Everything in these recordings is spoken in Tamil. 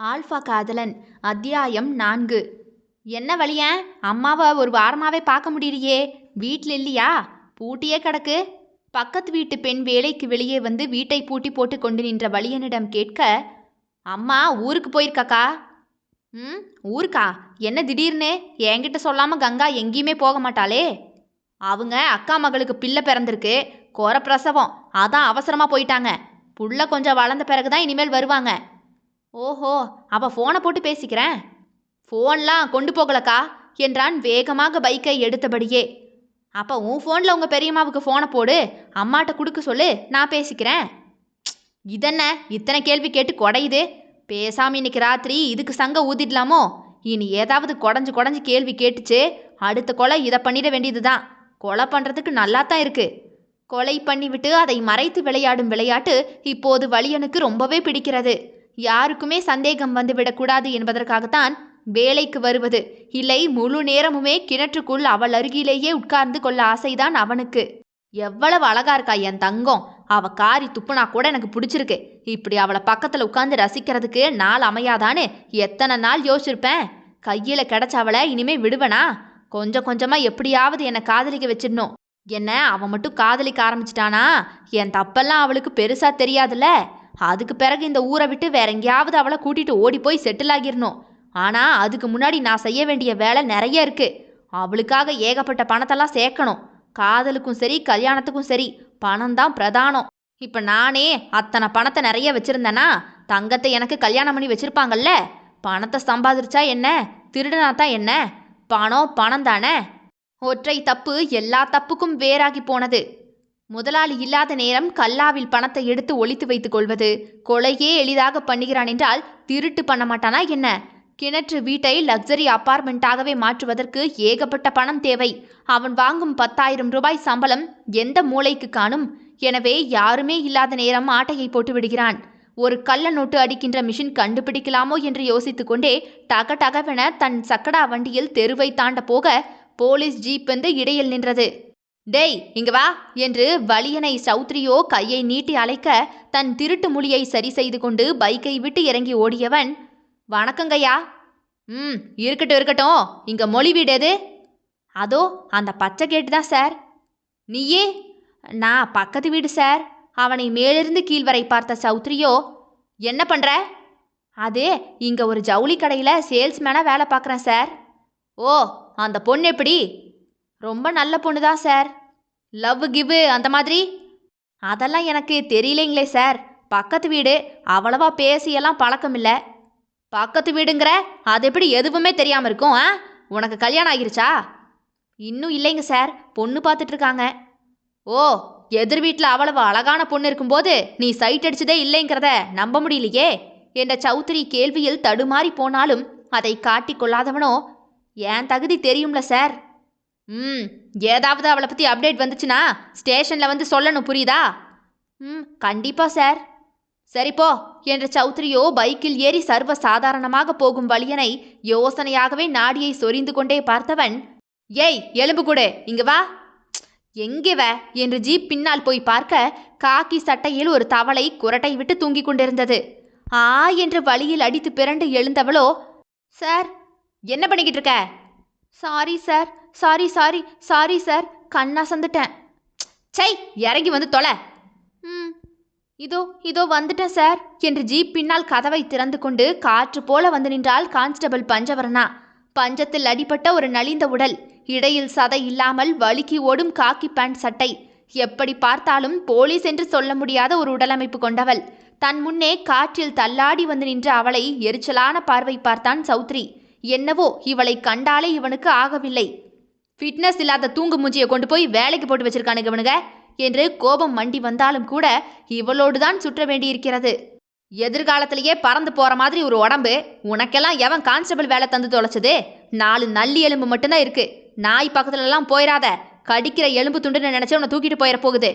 ஆல்ஃபா காதலன் அத்தியாயம் 4. என்ன வழியன், அம்மாவை ஒரு வாரமாவே பார்க்க முடியலையே, வீட்டில் இல்லையா? பூட்டியே கிடக்கு. பக்கத்து வீட்டு பெண் வேலைக்கு வெளியே வந்து வீட்டை பூட்டி போட்டு கொண்டு நின்ற வழியனிடம் கேட்க, அம்மா ஊருக்கு போயிருக்காக்கா. ஊருக்கா? என்ன திடீர்னு என்கிட்ட சொல்லாம கங்கா எங்கேயுமே போக மாட்டாளே. அவங்க அக்கா மகளுக்கு பிள்ளை பிறந்திருக்கு, கோர பிரசவம், அதான் அவசரமா போயிட்டாங்க. புள்ள கொஞ்சம் வளர்ந்த பிறகுதான் இனிமேல் வருவாங்க. ஓஹோ, அவ ஃபோனை போட்டு பேசிக்கிறேன். ஃபோன்லாம் கொண்டு போகலக்கா என்றான் வேகமாக பைக்கை எடுத்தபடியே. அப்போ உன் ஃபோனில் உங்கள் பெரியம்மாவுக்கு ஃபோனை போடு, அம்மாட்ட கொடுக்க சொல்லு, நான் பேசிக்கிறேன். இதென்ன இத்தனை கேள்வி கேட்டு குடையுது? பேசாம இன்னைக்கு ராத்திரி இதுக்கு சங்க ஊதிடலாமோ? இனி ஏதாவது குடஞ்சு கேள்வி கேட்டுச்சு, அடுத்த கொலை இதை பண்ணிட வேண்டியது தான். கொலை பண்ணுறதுக்கு நல்லா தான் இருக்கு. கொலை பண்ணிவிட்டு அதை மறைத்து விளையாடும் விளையாட்டு இப்போது வலியனுக்கு ரொம்பவே பிடிக்கிறது. யாருக்குமே சந்தேகம் வந்துவிடக்கூடாது என்பதற்காகத்தான் வேலைக்கு வருவது. இல்லை, முழு நேரமுமே கிணற்றுக்குள் அவள் அருகிலேயே உட்கார்ந்து கொள்ள ஆசைதான் அவனுக்கு. எவ்வளவு அழகா இருக்கா என் தங்கம். அவ காரி துப்புனா கூட எனக்கு பிடிச்சிருக்கு. இப்படி அவளை பக்கத்துல உட்கார்ந்து ரசிக்கிறதுக்கு நாள் அமையாதான்னு எத்தனை நாள் யோசிச்சிருப்பேன். கையில கிடைச்ச அவளை இனிமே விடுவனா? கொஞ்சம் கொஞ்சமா எப்படியாவது என்னை காதலிக்க வச்சிடணும். என்ன அவன் மட்டும் காதலிக்க ஆரம்பிச்சிட்டானா என் தப்பெல்லாம் அவளுக்கு பெருசா தெரியாதுல்ல. அதுக்கு பிறகு இந்த ஊரை விட்டு வேற எங்கேயாவது அவளை கூட்டிட்டு ஓடி போய் செட்டில் ஆகிடணும். ஆனா அதுக்கு முன்னாடி நான் செய்ய வேண்டிய வேலை நிறைய இருக்கு. அவளுக்காக ஏகப்பட்ட பணத்தெல்லாம் சேர்க்கணும். காதலுக்கும் சரி கல்யாணத்துக்கும் சரி பணம் தான் பிரதானம். இப்ப நானே அத்தனை பணத்தை நிறைய வச்சிருந்தேனா தங்கத்தை எனக்கு கல்யாணம் பண்ணி வச்சிருப்பாங்கல்ல. பணத்தை சம்பாதிச்சா என்ன, திருடுனா தான் என்ன, பணம் தானே. ஒற்றை தப்பு எல்லா தப்புக்கும் வேறாகி போனது. முதலாளி இல்லாத நேரம் கல்லாவில் பணத்தை எடுத்து ஒளித்து வைத்துக் கொள்வது. கொலையே எளிதாக பண்ணுகிறான் என்றால் திருட்டு பண்ண மாட்டானா என்ன? கிணற்று வீட்டை லக்ஸரி அபார்ட்மெண்ட்டாகவே மாற்றுவதற்கு ஏகப்பட்ட பணம் தேவை. அவன் வாங்கும் 10,000 ரூபாய் சம்பளம் எந்த மூளைக்கு காணும்? எனவே யாருமே இல்லாத நேரம் ஆட்டையை போட்டு விடுகிறான். ஒரு கள்ள நோட்டு அடிக்கின்ற மிஷின் கண்டுபிடிக்கலாமோ என்று யோசித்து கொண்டே டகடகவென தன் சக்கடா வண்டியில் தெருவை தாண்ட போக போலீஸ் ஜீப் வந்து இடையில் நின்றது. டேய் இங்க வா என்று வலியனை சௌத்ரியோ கையை நீட்டி அழைக்க தன் திருட்டு மொழியை சரி செய்து கொண்டு பைக்கை விட்டு இறங்கி ஓடியவன், வணக்கங்கய்யா. இருக்கட்டும், இங்க மொழி வீடு எது? அதோ அந்த பச்சை கேட்டு தான் சார். நீயே? நான் பக்கத்து வீடு சார். அவனை மேலிருந்து கீழ் வரை பார்த்த சௌத்ரியோ, என்ன பண்ற? அது இங்க ஒரு ஜவுளி கடையில் சேல்ஸ்மேனா வேலை பார்க்குறேன் சார். ஓ, அந்த பொண்ணு எப்படி? ரொம்ப நல்ல பொண்ணு தான் சார். லவ் கிவ் அந்த மாதிரி? அதெல்லாம் எனக்கு தெரியலைங்களே சார். பக்கத்து வீடு, அவ்வளவா பேசியெல்லாம் பழக்கம் இல்லை. பக்கத்து வீடுங்கிற, அது எப்படி எதுவுமே தெரியாமல் இருக்கும்? உனக்கு கல்யாணம் ஆகிருச்சா? இன்னும் இல்லைங்க சார், பொண்ணு பார்த்துட்டு இருக்காங்க. ஓ, எதிர் வீட்டில் அவ்வளவு அழகான பொண்ணு இருக்கும்போது நீ சைட் அடிச்சதே இல்லைங்கிறத நம்ப முடியலையே என்ற சௌத்ரி கேள்வியில் தடுமாறி போனாலும் அதை காட்டி கொள்ளாதவனோ, என் தகுதி தெரியும்ல சார். ஏதாவது அவளை பற்றி அப்டேட் வந்துச்சுன்னா ஸ்டேஷனில் வந்து சொல்லணும், புரியுதா? கண்டிப்பா சார். சரிப்போ என்ற சௌத்ரியோ பைக்கில் ஏறி சர்வ சாதாரணமாக போகும் வலியனை யோசனையாகவே நாடியை சொரிந்து கொண்டே பார்த்தவன், ஏய் எலும்பு கூடு, இங்க வா. எங்கே வ என்று ஜீப் பின்னால் போய் பார்க்க காக்கி சட்டையில் ஒரு தவளை குரட்டை விட்டு தூங்கிக் கொண்டிருந்தது. ஆ என்று வலியில் அடித்து பிறண்டு எழுந்தவளோ, சார் என்ன பண்ணிக்கிட்டு இருக்க? சாரி சார், சாரி சார், கண்ணா சந்துட்டேன். சை, இறங்கி வந்து தொலை. இதோ வந்துட்டேன் சார் என்று ஜீப் பின்னால் கதவை திறந்து கொண்டு காற்று போல வந்து நின்றாள் கான்ஸ்டபிள் பஞ்சவர்ணா. பஞ்சத்தில் அடிபட்ட ஒரு நலிந்த உடல், இடையில் சதை இல்லாமல் வழுக்கி ஓடும் காக்கி பேண்ட் சட்டை. எப்படி பார்த்தாலும் போலீஸ் என்று சொல்ல முடியாத ஒரு உடலமைப்பு கொண்டவள். தன் முன்னே காற்றில் தள்ளாடி வந்து நின்ற அவளை எரிச்சலான பார்வை பார்த்தான் சௌத்ரி. என்னவோ இவளை கண்டாலே இவனுக்கு ஆகவில்லை. ஃபிட்னஸ் இல்லாத தூங்கு மூஞ்சியை கொண்டு போய் வேலைக்கு போட்டு வச்சிருக்கானுங்க இவனுங்க என்று கோபம் மண்டி வந்தாலும் கூட இவளோடு தான் சுற்ற வேண்டியிருக்கிறது. எதிர்காலத்திலேயே பறந்து போற மாதிரி ஒரு உடம்பு. உனக்கெல்லாம் எவன் கான்ஸ்டபிள் வேலை தந்து தொலைச்சது? 4 நல்லி எலும்பு மட்டும்தான் இருக்கு. நாய் பக்கத்துல எல்லாம் போயிடாத, கடிக்கிற எலும்பு துண்டுன்னு நினைச்சு உன்னை தூக்கிட்டு போயிட போகுது.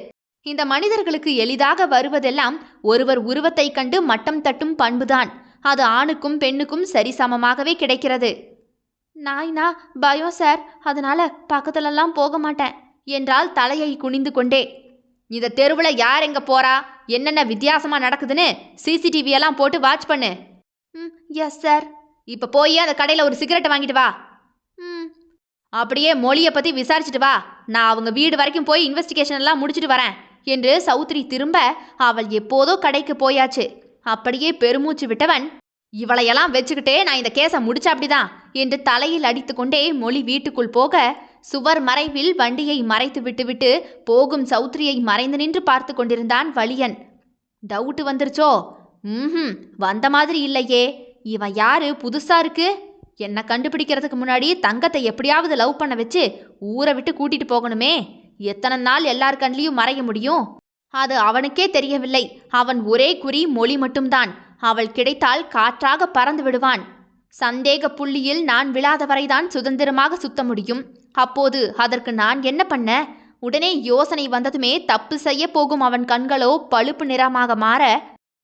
இந்த மனிதர்களுக்கு எளிதாக வருவதெல்லாம் ஒருவர் உருவத்தை கண்டு மட்டம் தட்டும் பண்புதான். அது ஆணுக்கும் பெண்ணுக்கும் சரிசமமாகவே கிடைக்கிறது. நாய்னா பயம் சார், அதனால பக்கத்துலலாம் போக மாட்டேன் என்றால் தலையை குனிந்து கொண்டே. இந்த தெருவில் யார் எங்க போறா, என்னென்ன வித்தியாசமா நடக்குதுன்னு சிசிடிவி எல்லாம் போட்டு வாட்ச் பண்ணு. ம் எஸ் சார். இப்போ போய் அந்த கடையில் ஒரு சிகரெட்டை வாங்கிட்டு வா. ம். அப்படியே மொழியை பற்றி விசாரிச்சுட்டு வா. நான் அவங்க வீடு வரைக்கும் போய் இன்வெஸ்டிகேஷன் எல்லாம் முடிச்சுட்டு வரேன் என்று சௌத்ரி திரும்ப அவள் எப்போதோ கடைக்கு போயாச்சு. அப்படியே பெருமூச்சு விட்டவன், இவளையெல்லாம் வச்சுக்கிட்டே நான் இந்த கேஸை முடிச்ச அப்படிதான் என்று தலையில் அடித்துக்கொண்டே மொழி வீட்டுக்குள் போக, சுவர் மறைவில் வண்டியை மறைத்து விட்டுவிட்டு போகும் சௌத்ரியை மறைந்து நின்று பார்த்து கொண்டிருந்தான் வலியன். டவுட் வந்துருச்சோ? ம், வந்த மாதிரி இல்லையே. இவன் யாரு, புதுசா இருக்கு? என்னை கண்டுபிடிக்கிறதுக்கு முன்னாடி தங்கத்தை எப்படியாவது லவ் பண்ண வச்சு ஊரை விட்டு கூட்டிட்டு போகணுமே. எத்தனை நாள் எல்லார் கண்ணிலையும் மறைய முடியும்? அது அவனுக்கே தெரியவில்லை. அவன் ஒரே குறி மொழி மட்டும்தான். அவள் கிடைத்தால் காற்றாக பறந்து விடுவான். சந்தேக புள்ளியில் நான் விழாத வரைதான் சுதந்திரமாக சுத்த முடியும். அப்போது அதற்கு நான் என்ன பண்ண? உடனே யோசனை வந்ததுமே தப்பு செய்ய போகும் அவன் கண்களோ பழுப்பு நிறமாக மாற,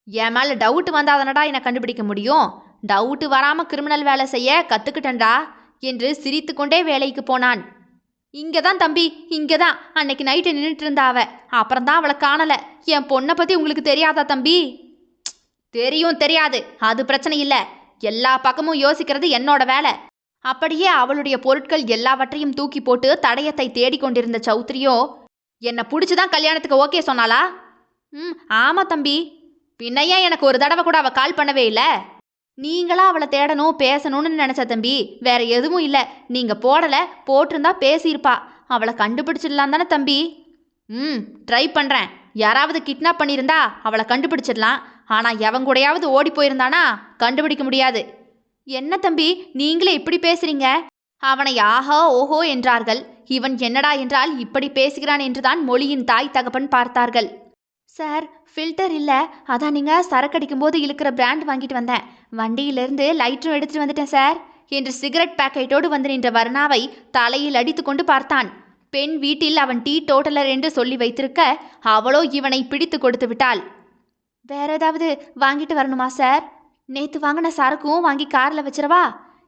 என் மேல டவுட் வந்தாதனடா என்னை கண்டுபிடிக்க முடியும். டவுட்டு வராம கிரிமினல் வேலை செய்ய கத்துக்கிட்டண்டா என்று சிரித்து கொண்டே வேலைக்கு போனான். இங்கதான் தம்பி, இங்கதான் அன்னைக்கு நைட்டு நின்றுட்டு இருந்தாவ. அப்புறம்தான் அவளை காணல. என் பொண்ணை பத்தி உங்களுக்கு தெரியாதா தம்பி? தெரியும், தெரியாது, அது பிரச்சனை இல்லை. எல்லா பக்கமும் யோசிக்கிறது என்னோட வேலை. அப்படியே அவளுடைய பொருட்கள் எல்லாவற்றையும் தூக்கி போட்டு தடயத்தை தேடிக்கொண்டிருந்த சௌத்ரியோ, என்னை பிடிச்சுதான் கல்யாணத்துக்கு ஓகே சொன்னாளா? ம் ஆமா தம்பி. பின்னையே எனக்கு ஒரு தடவை கூட அவள் கால் பண்ணவே இல்லை. நீங்களா அவளை தேடணும் பேசணும்னு நினச்ச தம்பி, வேற எதுவும் இல்லை. நீங்கள் போடலை, போட்டிருந்தா பேசியிருப்பா. அவளை கண்டுபிடிச்சிடலாம் தானே தம்பி? ம் ட்ரை பண்ணுறேன். யாராவது கிட்னாப் பண்ணியிருந்தா அவளை கண்டுபிடிச்சிடலாம். ஆனால் எவன் கூடயாவது ஓடி போயிருந்தானா கண்டுபிடிக்க முடியாது. என்ன தம்பி நீங்களே இப்படி பேசுறீங்க? அவனை ஆஹா ஓஹோ என்றார்கள். இவன் என்னடா என்றால் இப்படி பேசுகிறான் என்றுதான் மொழியின் தாய் தகப்பன் பார்த்தார்கள். சார் ஃபில்டர் இல்லை, அதான் நீங்கள் சரக்கு போது இழுக்கிற பிராண்ட் வாங்கிட்டு வந்தேன். வண்டியிலிருந்து லைட்டரும் எடுத்துட்டு வந்துட்டேன் சார் என்று சிகரெட் பேக்கெட்டோடு வந்து நின்ற வர்ணாவை தலையில் அடித்து கொண்டு பார்த்தான். பெண் வீட்டில் அவன் டீ டோட்டலர் என்று சொல்லி வைத்திருக்க அவளோ இவனை பிடித்து கொடுத்து விட்டாள். வேற ஏதாவது வாங்கிட்டு வரணுமா சார்? நேற்று வாங்கின சரக்கும் வாங்கி காரில் வச்சிரவா?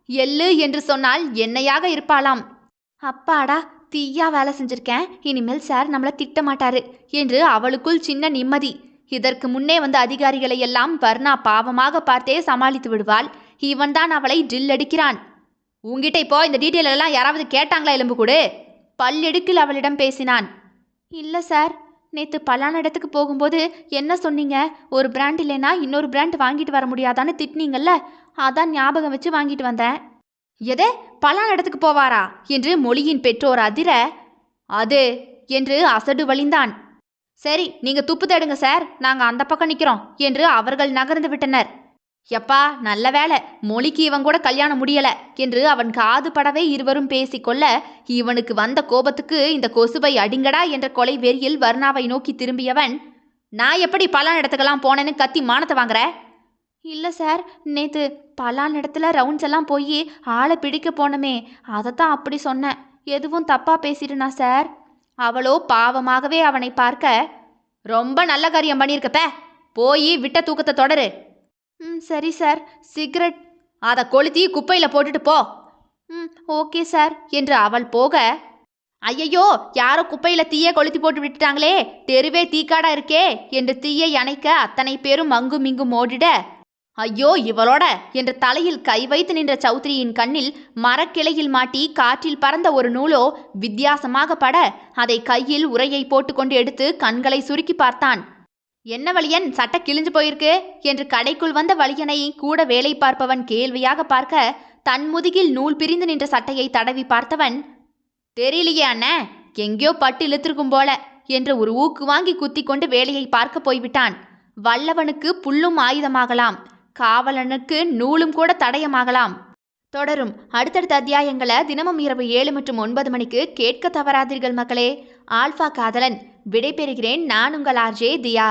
எள்ளு என்று சொன்னால் என்னையாக இருப்பாளாம். அப்பாடா, தீயா வேலை செஞ்சிருக்கேன். இனிமேல் சார் நம்மளை திட்ட மாட்டாரு என்று அவளுக்குள் சின்ன நிம்மதி. இதற்கு முன்னே வந்த அதிகாரிகளை எல்லாம் வர்ணா பாவமாக பார்த்தே சமாளித்து விடுவாள். இவன்தான் அவளை ட்ரில் அடிக்கிறான். உங்ககிட்ட இப்போ இந்த டீட்டெயில் எல்லாம் யாராவது கேட்டாங்களா? எலும்பு கூடு பல்லெடுக்கில் அவளிடம் பேசினான். இல்லை சார், நேற்று பலான இடத்துக்கு போகும்போது என்ன சொன்னீங்க? ஒரு பிராண்ட் இல்லைன்னா இன்னொரு பிராண்ட் வாங்கிட்டு வர முடியாதான்னு திட்டினீங்கல்ல, அதான் ஞாபகம் வச்சு வாங்கிட்டு வந்தேன். எதே பலான இடத்துக்கு போவாரா என்று மொழியின் பெற்றோர் அதிர, அது என்று அசடு வழிந்தான். சரி, நீங்க துப்பு தேடுங்க சார், நாங்க அந்த பக்கம் நிக்கிறோம் என்று அவர்கள் நகர்ந்து விட்டனர். எப்பா நல்ல வேலை, மொழிக்கு இவன் கூட கல்யாணம் முடியல என்று அவன் காது படவே இருவரும் பேசிக்கொள்ள, இவனுக்கு வந்த கோபத்துக்கு இந்த கொசுவை அடிங்கடா என்ற கொலை வெறியில் வர்ணாவை நோக்கி திரும்பியவன், நான் எப்படி பலான இடத்துக்கெல்லாம் போனேன்னு கத்தி மானத்தை வாங்குற? இல்லை சார், நேற்று பலான இடத்துல ரவுண்ட்ஸ் எல்லாம் போய் ஆளை பிடிக்க போனமே, அதைத்தான் அப்படி சொன்னேன். எதுவும் தப்பா பேசிடுனா சார்? அவளோ பாவமாகவே அவனை பார்க்க, ரொம்ப நல்ல காரியம் பண்ணியிருக்கப்ப, போய் விட்ட தூக்கத்தை தொடரு. ம் சரி சார். சிகரெட் அதை கொளுத்தி குப்பையில் போட்டுட்டு போ. ம் ஓகே சார் என்று அவள் போக, ஐயையோ யாரோ குப்பையில் தீயை கொளுத்தி போட்டு விட்டுட்டாங்களே, தெருவே தீக்காடா இருக்கே என்று தீயை அணைக்க அத்தனை பேரும் அங்கும் இங்கும் ஓடிட, ஐயோ இவளோட என்று தலையில் கை வைத்து நின்ற சௌத்ரியின் கண்ணில் மரக்கிளையில் மாட்டி காற்றில் பறந்த ஒரு நூலோ வித்தியாசமாக பட அதை கையில் உரையை போட்டுக்கொண்டு எடுத்து கண்களை சுருக்கி பார்த்தான். என்ன வலியன், சட்டை கிழிஞ்சு போயிருக்கு என்று கடைக்குள் வந்த வலியனை கூட வேலை பார்ப்பவன் கேள்வியாக பார்க்க, தன் முதுகில் நூல் பிரிந்து நின்ற சட்டையை தடவி பார்த்தவன், தெரியலையே அண்ணே, எங்கேயோ பட்டு இழுத்திருக்கும் போல என்று ஒரு ஊக்கு வாங்கி குத்தி கொண்டு வேலையை பார்க்க போய்விட்டான். வல்லவனுக்கு புல்லும் ஆயுதமாகலாம், காவலனுக்கு நூலும் கூட தடயமாகலாம். தொடரும் அடுத்தடுத்த அத்தியாயங்களை தினமும் இரவு 7 மற்றும் 9 மணிக்கு கேட்க தவறாதீர்கள் மக்களே. ஆல்ஃபா காதலன் விடைபெறுகிறேன். நான் உங்கள் ஆர்ஜே தியா.